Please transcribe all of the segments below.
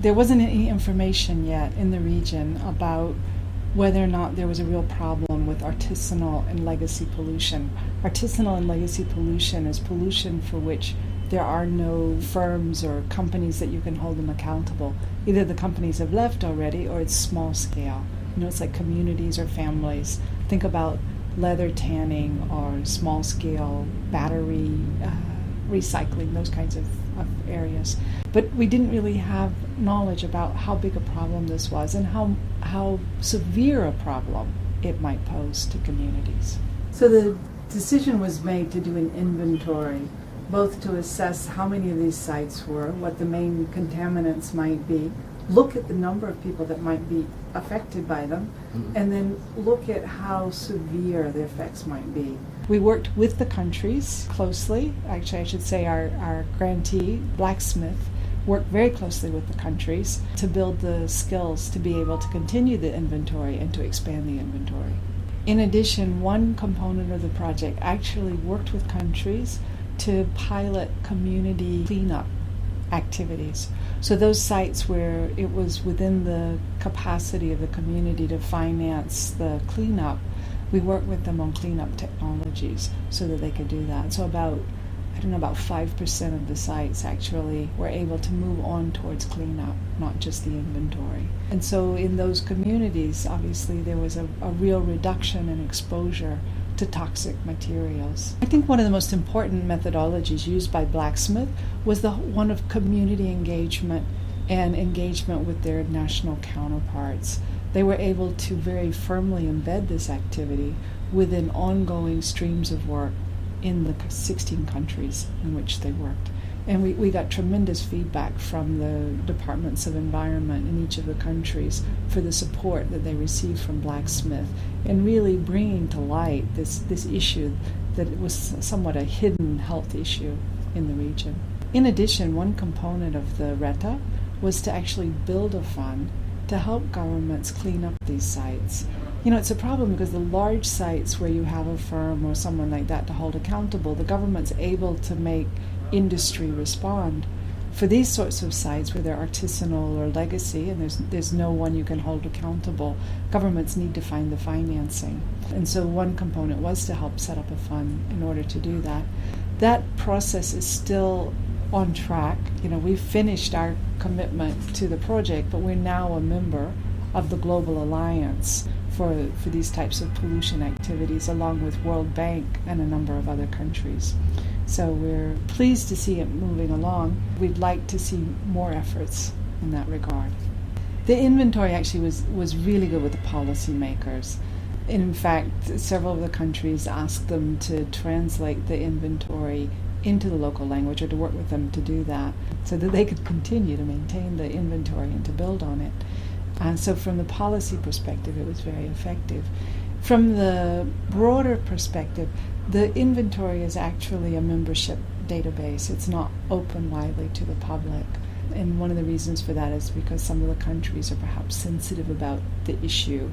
there wasn't any information yet in the region about whether or not there was a real problem with artisanal and legacy pollution. Artisanal and legacy pollution is pollution for which there are no firms or companies that you can hold them accountable. Either the companies have left already or it's small scale. It's like communities or families. Think about leather tanning or small scale battery recycling, those kinds of areas. But we didn't really have knowledge about how big a problem this was and how severe a problem it might pose to communities. So the decision was made to do an inventory, both to assess how many of these sites were, what the main contaminants might be, look at the number of people that might be affected by them, and then look at how severe the effects might be. We worked with the countries closely. Actually, I should say our grantee, Blacksmith, worked very closely with the countries to build the skills to be able to continue the inventory and to expand the inventory. In addition, one component of the project actually worked with countries to pilot community cleanup activities. So those sites where it was within the capacity of the community to finance the cleanup, we worked with them on cleanup technologies so that they could do that. So about 5% of the sites actually were able to move on towards cleanup, not just the inventory. And so in those communities, obviously there was a real reduction in exposure to toxic materials. I think one of the most important methodologies used by Blacksmith was the one of community engagement and engagement with their national counterparts. They were able to very firmly embed this activity within ongoing streams of work in the 16 countries in which they worked. And we got tremendous feedback from the departments of environment in each of the countries for the support that they received from Blacksmith and really bringing to light this issue that it was somewhat a hidden health issue in the region. In addition, one component of the RETA was to actually build a fund to help governments clean up these sites. It's a problem because the large sites where you have a firm or someone like that to hold accountable, the government's able to make industry respond. For these sorts of sites where they're artisanal or legacy and there's no one you can hold accountable, governments need to find the financing. And so one component was to help set up a fund in order to do that. That process is still on track. We've finished our commitment to the project, but we're now a member of the Global Alliance for these types of pollution activities, along with World Bank and a number of other countries. So we're pleased to see it moving along. We'd like to see more efforts in that regard. The inventory actually was really good with the policymakers. In fact, several of the countries asked them to translate the inventory into the local language or to work with them to do that so that they could continue to maintain the inventory and to build on it. And so from the policy perspective, it was very effective. From the broader perspective, the inventory is actually a membership database. It's not open widely to the public. And one of the reasons for that is because some of the countries are perhaps sensitive about the issue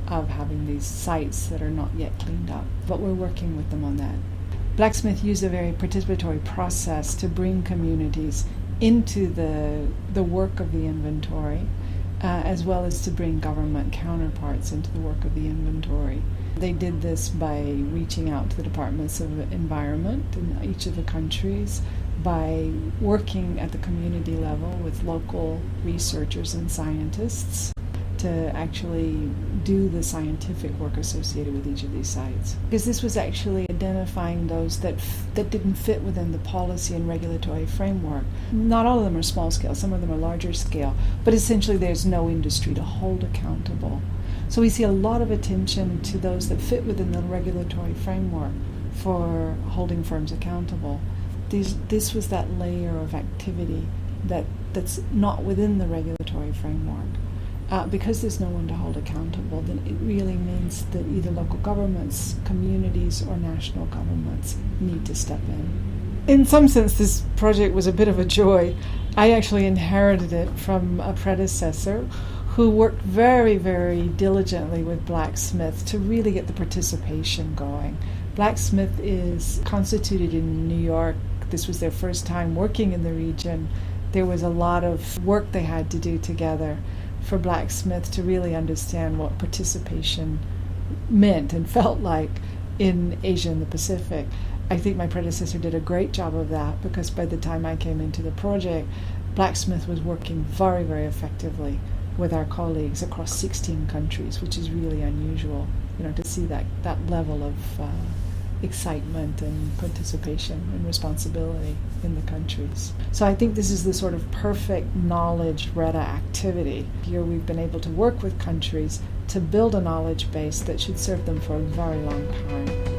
of having these sites that are not yet cleaned up. But we're working with them on that. Blacksmith used a very participatory process to bring communities into the work of the inventory, as well as to bring government counterparts into the work of the inventory. They did this by reaching out to the departments of environment in each of the countries, by working at the community level with local researchers and scientists to actually do the scientific work associated with each of these sites. Because this was actually identifying those that didn't fit within the policy and regulatory framework. Not all of them are small scale, some of them are larger scale, but essentially there's no industry to hold accountable. So we see a lot of attention to those that fit within the regulatory framework for holding firms accountable. This was that layer of activity that's not within the regulatory framework. Because there's no one to hold accountable, then it really means that either local governments, communities, or national governments need to step in. In some sense, this project was a bit of a joy. I actually inherited it from a predecessor who worked very, very diligently with Blacksmith to really get the participation going. Blacksmith is constituted in New York. This was their first time working in the region. there was a lot of work they had to do together for Blacksmith to really understand what participation meant and felt like in Asia and the Pacific. I think my predecessor did a great job of that, because by the time I came into the project, Blacksmith was working very, very effectively with our colleagues across 16 countries, which is really unusual, to see that level of excitement and participation and responsibility in the countries. So I think this is the sort of perfect knowledge RETA activity. Here we've been able to work with countries to build a knowledge base that should serve them for a very long time.